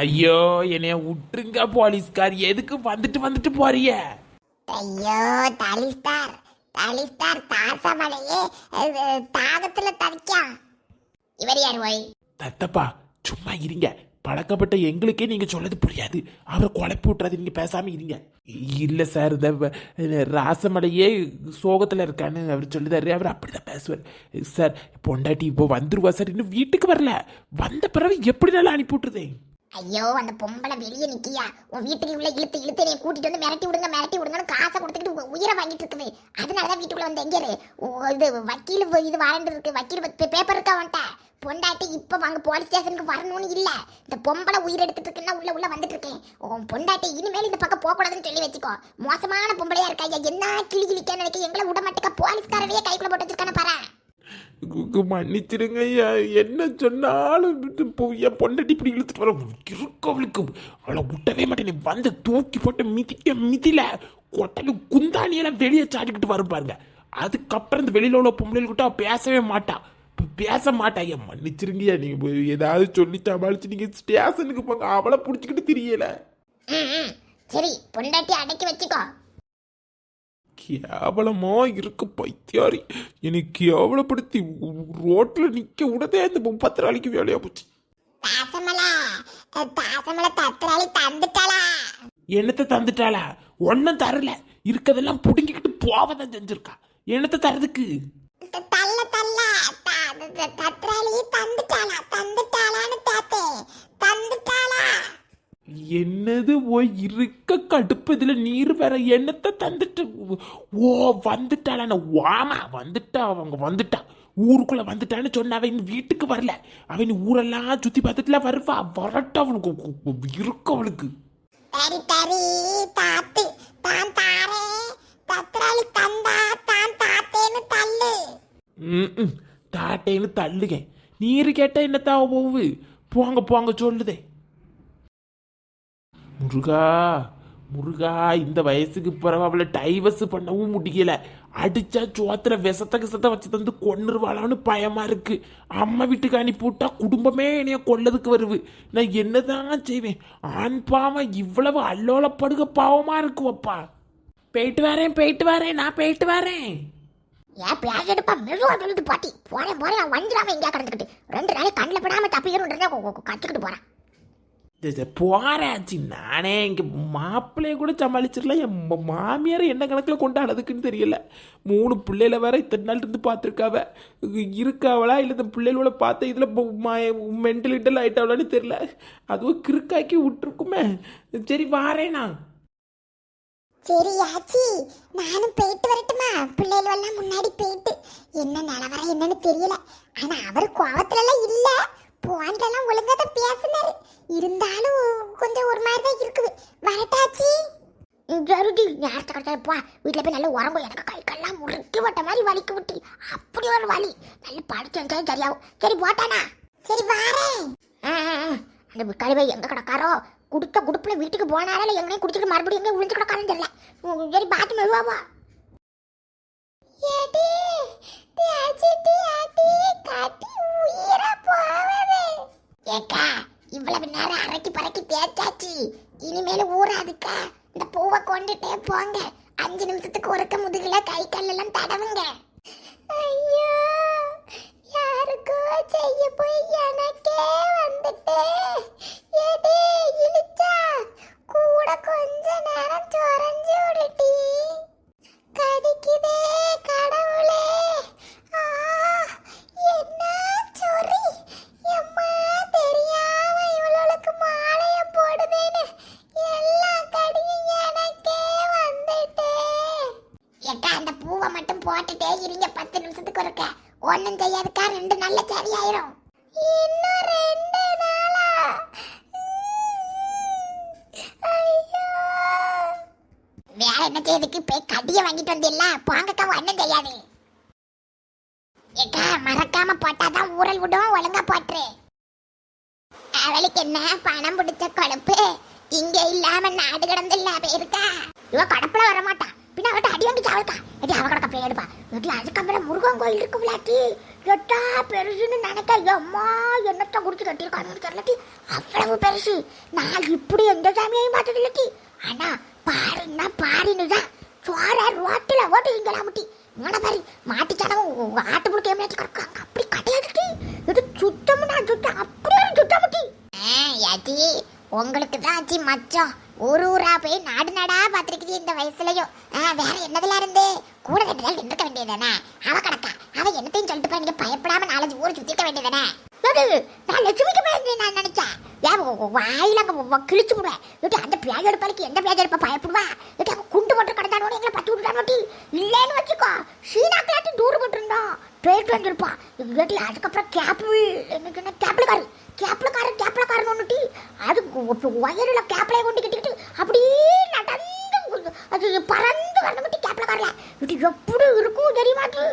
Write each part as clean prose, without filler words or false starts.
ஐயோ என்னைய விட்டுருங்க போலீஸ்கார், எதுக்கு வந்துட்டு வந்துட்டு போறிய? ஐயோ தாலிஸ்தார் தாலிஸ்தார் தாசமலையே தாகத்துல தவிக்கான். இவர் யார் ஓய்? தத்தப்பா சும்மா இருங்க, பழக்கப்பட்ட எங்களுக்கே நீங்க சொல்லது புரியாது, அவரை குழப்பி விட்டுறாது, நீங்க பேசாம இருங்க. இல்ல சார், இந்த ராசமலையே சோகத்துல இருக்கான்னு அவர் சொல்லுதாரு, அவர் அப்படிதான் பேசுவார் சார். பொண்டாட்டி இப்போ வந்துருவா சார், இன்னும் வீட்டுக்கு வரல, வந்த பிறகு எப்படி நல்லா அனுப்பி விட்டுருதேன். ஐயோ அந்த பொம்பளை வெளியே நிக்கியா, உன் வீட்டுக்கு உள்ள இழுத்து இழுத்து நீ கூட்டிட்டு வந்து மிரட்டி விடுங்கன்னு காசை கொடுத்துக்கிட்டு உயிரை வாங்கிட்டு இருக்குது. அதனாலதான் வீட்டுக்குள்ள வந்து எங்க இது வக்கீல் இது வாரண்டு இருக்கு, வக்கீல் பேப்பர் இருக்கா வந்துட்ட பொண்டாட்டி இப்ப வாங்க போலீஸ் ஸ்டேஷனுக்கு வரணும்னு இல்ல, இந்த பொம்பளை உயிர் எடுத்துட்டு இருக்குன்னா உள்ள வந்துட்டு இருக்கேன். உன் பொண்டாட்டி இனிமேல் இந்த பக்கம் போக கூடாதுன்னு சொல்லி வச்சுக்கோ. மோசமான பொம்பளையா இருக்கா, என்ன கிளி கிளிக்க நினைக்க, எங்களை விட மாட்டேக்கா, போலீஸ்காரரையே கைக்குள்ள போட்டு வச்சிருக்கான பாரு. மன்னிச்சிருங்க ஐயா, என்ன சொன்னாலும் என் பொண்டாட்டி இப்படி இழுத்துட்டு வர இருக்கவளுக்கு அவளை விட்டவே மாட்டேன். வந்து தூக்கி போட்டு மிதில கொட்டலு குந்தாணியெல்லாம் வெளியே சாடிக்கிட்டு வரும் பாருங்க. அதுக்கப்புறம் இந்த வெளியில உள்ள பொம்பளைகிட்ட பேசவே மாட்டா, பேச மாட்டா. ஐயா மன்னிச்சிருங்கய்யா, நீங்க ஏதாவது சொல்லி சமாளிச்சு நீங்க ஸ்டேஷனுக்கு போங்க, அவளை புடிச்சுக்கிட்டு தெரியல. சரி பொண்டாட்டி அடக்கி வச்சுக்கோ. கேவலமா இருக்கு பைத்தியாரி, எனக்கு கேவலப்படுத்தி ரோட்ல நிக்க விடதே இந்த 30 நாளைக்கு வேலையா போச்சு. என்னத்தை தந்துட்டாளா? ஒன்னும் தரல, இருக்கதெல்லாம் புடுங்கிக்கிட்டு போவதான் செஞ்சிருக்கா. என்னத்தை தரதுக்கு? என்னது போய் இருக்க கடுப்பு, இதுல நீர் வேற. என்னத்தை தந்துட்டு ஓ வந்துட்டாளா? வாமா வந்துட்டா, அவங்க வந்துட்டா, ஊருக்குள்ள வந்துட்டான்னு சொன்ன. அவன் வீட்டுக்கு வரல, அவன் ஊரெல்லாம் சுத்தி பார்த்துட்டுலாம் வருவா. வரட்ட அவனுக்கு இருக்க அவளுக்கு. தாட்டேன்னு தள்ளுக. நீரு கேட்டா என்னத்தா போவு? போங்க போங்க சொல்லுதே. முருகா முருகா, இந்த வயசுக்கு பிறகு அவளை டைவர்ஸ் பண்ணவும் முடியல. அடிச்சா சோத்திர விஷத்தை வச்சு தந்து கொன்னுருவாளான்னு பயமா இருக்கு. அம்மா வீட்டுக்கு அனுப்பிவிட்டா குடும்பமே என்னைய கொல்லதுக்கு வருவு. நான் என்னதான் செய்வேன்? ஆண் பாவம் இவ்வளவு அல்லோலப்படுக பாவமா இருக்குவப்பா. போயிட்டு வரேன், நான் போயிட்டு வரேன். ஏன் பேசடுப்பா, மெதுவா சொல்லுது பாட்டி. போறேன் நான் வந்துடாம எங்கேயா கடந்துக்கிட்டு 2 நாளைக்கு கண்ணில் படாம தப்பிக்கணும் கற்றுக்கிட்டு போறேன். போறாச்சு, நானே இங்க மாப்பிள்ளைய கூட சமாளிச்சிடலாம். என் மாமியார் என்ன கணக்கில் கொண்டாடுறதுக்குன்னு தெரியல. 3 பிள்ளைல வேற இத்தனை நாள் இருந்து பார்த்துருக்காவ. இருக்காவளா இல்லை இந்த பிள்ளைகளோட பார்த்த இதில் மென்டலிட்டல் ஆயிட்டாவளான்னு தெரியல. அதுவும் கிறுக்காக்கி விட்டுருக்குமே. சரி வாரேனா? சரி ஆச்சி, நானும் போயிட்டு வரட்டுமா? பிள்ளைகள் எல்லாம் முன்னாடி போயிட்டு என்ன நிலவரம் என்னன்னு தெரியல. ஆனா அவர் கோவத்துல எல்லாம் இல்ல, போன்றெல்லாம் ஒழுங்கா தான் பேசினாரு. இருந்தாலும் கொஞ்சம் ஒரு மாதிரி தான் இருக்குது. வரட்டாச்சி? ஜருதி நேரத்தை கிடைச்சா போ, வீட்டில் போய் நல்லா உரங்கும். எனக்கு கை கல்லாம் முறுக்கி வட்ட மாதிரி வலிக்கு விட்டு அப்படி ஒரு வலி. நல்ல படிச்சு வந்தாலும் சரியாகும். சரி போட்டானா? சரி வாரேன். அந்த கழிவை எங்க கிடக்காரோ, குடுத்த குடுப்புல வீட்டுக்கு போனாரா இல்லை எங்கேயும் குடிச்சிட்டு மறுபடியும் எங்கேயும் விழுந்து கிடக்காரன்னு தெரியல. சரி பார்த்து மெதுவாவா. ஏக்கா இவ்வளவு நேரம் அரைக்கி பறக்கி தேய்ச்சாச்சு, இனிமேல ஊறாதுக்கா. இந்த பூவை கொண்டுட்டே போங்க, 5 நிமிஷத்துக்கு ஒருக்க முதுகுல கை காலெல்லாம் தடவுங்க. ஐயோ யாருக்கோ செய்ய போய் எனக்கே வந்துட்டே. ஏடே இழுச்சா கூட கொஞ்ச நேரம் சொரஞ்சு விடுட்டி. கடிக்குதே கடவுளே. என்ன சொறி எம்மா, தெரியாம இவளுக்கு மாலைய போடுதேன்னு எல்லா கடியும் எனக்கே வந்துட்டே. ஏக்கா அந்த பூவை மட்டும் போட்டுட்டே இருங்க, 10 நிமிஷத்துக்கு ஒருக்க. ஒன்னும் செய்யாதுக்கா, 2 நாள்ல சரியாயிரும். இன்னும் 2 நாளா? வேற என்ன செய்யறதுக்கு? போய் கடிய வாங்கிட்டு வந்தில்ல, போங்கக்கா, ஒன்னும் செய்யாது. ஏக்கா மறக்காம போட்டாதான் ஊரல் விடும், ஒழுங்கா போட்டுரு. அவளுக்கு என்ன பணம் பிடிச்ச கொழுப்பு, இங்க இல்லாம நாடு கிடந்து இல்ல போயிருக்கா. இவ கடப்புல வரமாட்டா, பின்ன அவட்ட அடி வாங்கி சாவல்கா. அவ கடக்க போய் எடுப்பா வீட்டுல. அதுக்கப்புறம் முருகன் கோயில் இருக்கு விளாட்டி, எட்டா பெருசுன்னு நினைக்க அம்மா என்னத்த குடிச்சு கட்டியிருக்கான்னு தெரியலட்டி. அவ்வளவு பெருசு. நான் இப்படி எந்த சாமியையும் பார்த்தது இல்லட்டி. ஆனா பாருன்னா பாருன்னுதான் சோற ரோட்டில் ஓட்டு இங்கலாமட்டி. இவனை பாரு மாட்டிச்சானவும் ஆட்டு முழுக்க ஏமாற்றி கிடக்காங்க. அப்படி கிடையாதுட்டி. இது சுத்தம்னா சுத்தம், அப்படியே சுத்தமுட்டி. யாச்சி உங்களுக்கு தான் ஆச்சு மச்சம். ஒரு ஊரா போய் நாடு நாடா பார்த்துருக்குது இந்த வயசுலயும். வேற என்னதுல இருந்து கூட ரெண்டு நாள் இருக்க வேண்டியதானே. அவ கிடக்கா அவ என்னத்தையும் சொல்லிட்டு போய் நீங்க பயப்படாம 4 ஊரை சுத்திருக்க வேண்டியதானே. நான் லட்சுமிக்கு போய் நான் நினைச்சேன். வாயில கிழிச்சு விடுவேன். அந்த பியாஜ் எடுப்பாளுக்கு எந்த பியாஜ் எடுப்பா பயப்படுவா. அவன் குண்டு போட்டு கிடந்தானோட எங்களை பத்து விட்டுட்டானோட்டி. இல்லைன்னு வச்சுக்கோ சீனாக்கலாட்டி தூரம் போட்டுருந்தோம் போயிட்டு வந்திருப்பான். அதுக்கப்புறம் கேப்லக்காரன் ஒன்றுட்டி. அது வயலில் கேப்லையை கொண்டு கட்டிக்கிட்டு அப்படியே நடந்து அது பறந்து வரணும்ட்டி. கேப்லக்காரில் இது எப்படி இருக்கும் தெரியுமாட்டி.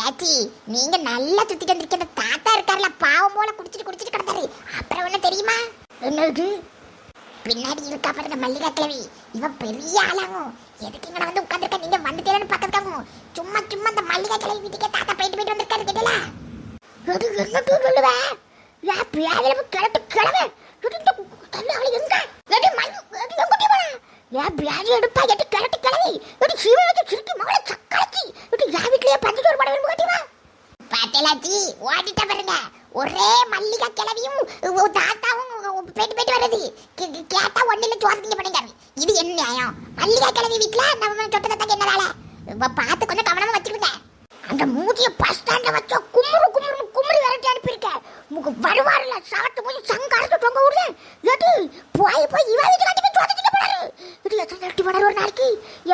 ஏச்சி நீங்க நல்லா சுத்திட்டு வந்திருக்க. தாத்தா இருக்காருல பாவம் போல குடிச்சிட்டு கிடந்தாரு. அப்புறம் என்ன தெரியுமா? என்னது பின்னாடி இருக்கா பாருங்க மல்லிகா கிழவி. இவன் பெரிய ஆளாகும். எதுக்கு இங்க வந்து உட்காந்துருக்க? நீங்க வந்துட்டேன்னு பார்த்துருக்காங்க. சும்மா அந்த மல்லிகா கிழவி வீட்டுக்கே தாத்தா போயிட்டு வந்திருக்காரு. கேட்டல என்ன சொல்லுவேன்? கிழட்டு கிழமை அவளை எங்க ஏன் பியாஜி எடுப்பா எட்டு கிழட்டு கிழவி சீவை வச்சு சிரிக்கி மகளை சக்காச்சி என் வீட்லயே பஞ்சு ஒரு படம் விரும்ப கட்டிவா. பாத்தேலாச்சி ஓடிட்ட பாருங்க. ஒரே மல்லிகா கிழவியும் தாத்தாவும் போயிட்டு வர்றது கேட்டா ஒன்னில சோதனை பண்ணிட்டாரு. இது என்ன நியாயம்? மல்லிகா கிழவி வீட்டுல நம்ம சொட்டத்தை என்ன வேலை? பார்த்து கொஞ்சம் கவனமா வச்சுக்கிடுங்க. அந்த மூதிய பஸ் ஸ்டாண்ட்ல வச்ச குமுறி விரட்டி அனுப்பியிருக்கேன். வருவாருல சாப்பிட்டு போய் சங்காரத்து தொங்க விடுற ஏடி போய் இவ வீட்டு கட்டி போய் சோதனைக்கு போறாரு. இது எத்தனை கட்டி போனாரு ஒரு நாளைக்கு?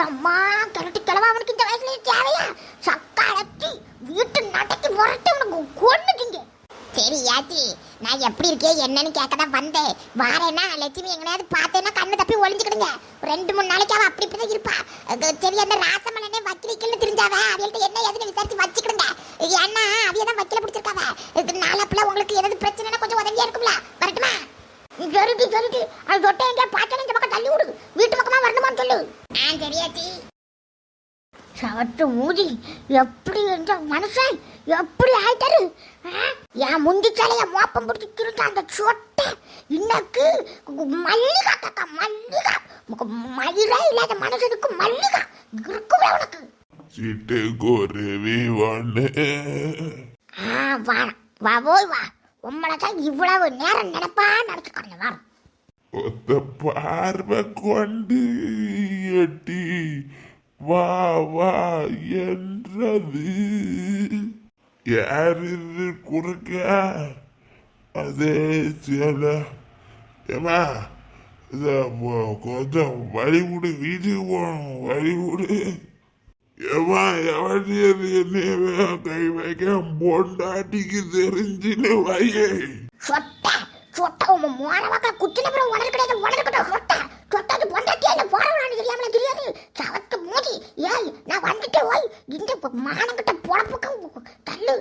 அம்மா கிளட்டி கிளவா அவனுக்கு இந்த வயசுல தேவையா? சக்காலத்தி வீட்டு நடத்தி வரட்டு உனக்கு கொண்டுட்டீங்க. சரி யாச்சி நான் எப்படி இருக்கேன் என்னன்னு கேட்கதான் வந்தேன். வாரேன்னா லட்சுமி எங்கனையாவது பார்த்தேன்னா கண்ணு தப்பி ஒளிஞ்சுக்கிடுங்க. 2-3 நாளைக்கு அவ அப்படி இப்படிதான் இருப்பா. சரி அந்த ராசமலனே வக்கீலுக்குன்னு தெரிஞ்சாவ அவள்கிட்ட என்ன எதுன்னு விசாரிச்சு வச்சுக்கிடுங்க. ஏன்னா அவையதான் வக்கீல பிடிச்சிருக்காவ. நாளப்பில் உங்களுக்கு எதாவது பிரச்சனைனா கொஞ்சம் உதவியா இருக்கும்ல. வரட்டுமா? சரிட்டு அது தொட்டை எங்கேயா பார்த்தேன்னு இந்த பக்கம் தள்ளி விடு. வீட்டு பக்கமா வரணுமான்னு சொல்லு. சரியாச்சி. சவத்து மூதி எப்படி என்ற மனுஷன் எப்படி ஆயிட்டாரு? என் முந்திச்சாலைய மோப்பம் பிடிச்சி திருட்ட அந்த சொட்டை இன்னக்கு மல்லிகா காக்கா மல்லிகா மயிலே இல்லாத மனுஷனுக்கு மல்லிகா இருக்குமே உனக்கு. சிட்டு குருவி ஒண்ணு வா போய் வா. உம்மளைதான் இவ்வளவு நேரம் நினைப்பா நினைச்சுக்கணும். வா ஒத்த பார்வை கொண்டு எட்டி வா என்றது யாரு குறுக்க? அதே சில ஏமா கொஞ்சம் வழி விடு, வீட்டுக்கு போகணும். வழி விடு ஏமா. எவனியது என்ன கை வைக்க பொண்டாட்டிக்கு தெரிஞ்சுன்னு வையே. சொட்டா உன் மோனவாக்கா குத்தின பிறகு உணர் கிடையாது. உணர்கிட்ட சொட்டாது பொண்டாட்டியா இல்லை போறவளான்னு தெரியாமல தெரியாது. சவத்து மூடி ஏய் நான் வந்துட்டு ஓய் இந்த மானங்கிட்ட பொழப்புக்கு தள்ளு.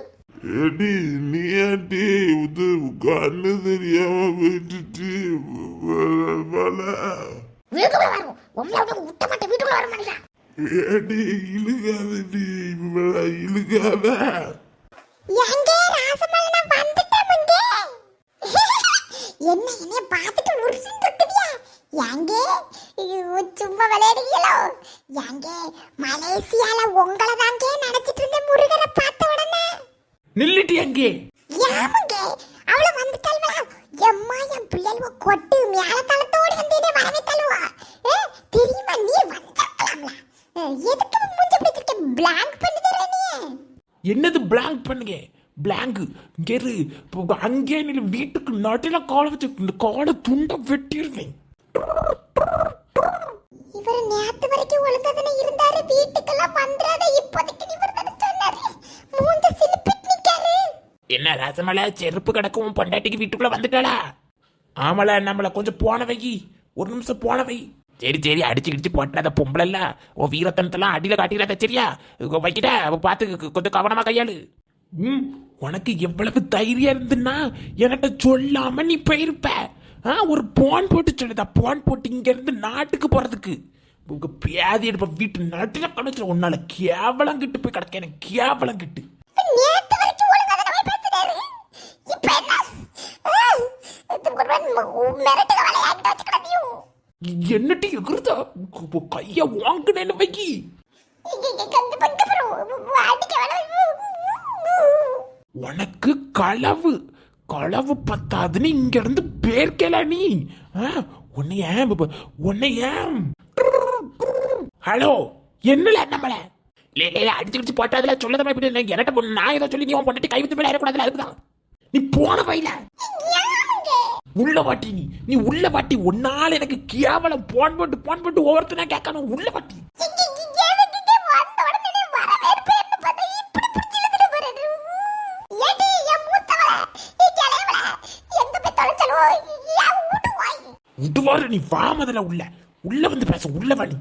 ஏடி நீ ஏடி இது கண்ணு தெரியாம விட்டுட்டு வீட்டுக்குள்ள வரும். உண்மையா விட்ட மாட்டேன். வீட்டுக்குள்ள வர மனுஷன். ஏடி இழுகாதடி இழுகாத. எங்க ராசமல்ல வந்துட்டேன் முங்க. என்ன பார்த்துட்டு உருசிட்டு இருக்குதியா? எங்க சும்மா விளையாடுவீங்களோ? எங்க மலேசியால உங்களை தாங்க நினைச்சிட்டு இருந்த முருகரை பார்த்த உடனே நில்லிட்டு எங்கே? யாமுங்க அவள வந்துட்டாள்வா. எம்மா என் பிள்ளைவ கொட்டு மேல தளத்தோடு வந்தேனே வரவே தள்ளுவா. தெரியுமா நீ வந்திருக்கலாம்ல. எதுக்கு மூஞ்சி பிடிச்சிருக்க? பிளாங்க் பண்ணுதுற நீ. என்னது பிளாங்க் பண்ணுங்க? பிளாங்க் இரு. அங்கே நீ வீட்டுக்கு நடுல காலை வச்சு இந்த காலை துண்டை வெட்டிடுவேன். இவர் நேத்து வரைக்கும் ஒழுங்காதானே இருந்தாரு. வீட்டுக்கெல்லாம் வந்துறாத. இப்போதைக்கு இவர் தான சொன்னாரு. மூஞ்சி சிலிப்பிட்டு நிக்காரு. என்ன ரசமலை செருப்பு கிடக்கும் பொண்டாட்டிக்கு வீட்டுக்குள்ள வந்துட்டாளா? ஆமல நம்மள கொஞ்சம் போன வை. ஒரு நிமிஷம் போன வை. சரி அடிச்சு போட்டாத பொம்பளை உன் வீரத்தனத்தெல்லாம் அடியில காட்டிடாத. சரியா வைக்கிட்ட பார்த்து கொஞ்சம் கவனமா கையாளு. உனக்கு எவ்வளவு தைரியம் இருந்துன்னா என்கிட்ட சொல்லாம நீ போயிருப்ப. ஒரு போன் போட்டு சொல்லுதா. போன் போட்டு இங்க இருந்து நாட்டுக்கு போறதுக்கு உங்க பேதி எடுப்ப வீட்டு நாட்டுல கணச்சுல உன்னால கேவலம் கிட்டு போய் கிடக்க. எனக்கு கேவலம் கிட்டு நேத்து வரைக்கும் ஒழுங்கா தானே பேசுறாரு. இப்ப என்ன? இது குர்பான் மிரட்டுக விளையாட்டு வச்சு கிடந்தியும். என்னட்டி எகுறுதா கைய வாங்கினேன்னு வைக்கி. உனக்கு களவு களவு பத்தாதுன்னு இங்க இருந்து பேர்க்கல நீ. உன்னைய ஹலோ என்னல நம்மள அடிச்சு போட்டதுல சொல்லதான் என்கிட்ட நான் ஏதோ சொல்லி நீ பொண்டாட்டி கை வித்து மேல ஏறக்கூடாதுல அதுக்குதான் நீ போன வயல உள்ள வாட்டி. நீ உள்ள வாட்டி ஒன்னால எனக்கு கேவலம் போன் போட்டு ஒவ்வொருத்தனா கேட்கணும். உள்ள வாட்டி விட்டுவாரு. நீ வா முதல்ல உள்ள வந்து பேச. உள்ள வாடி.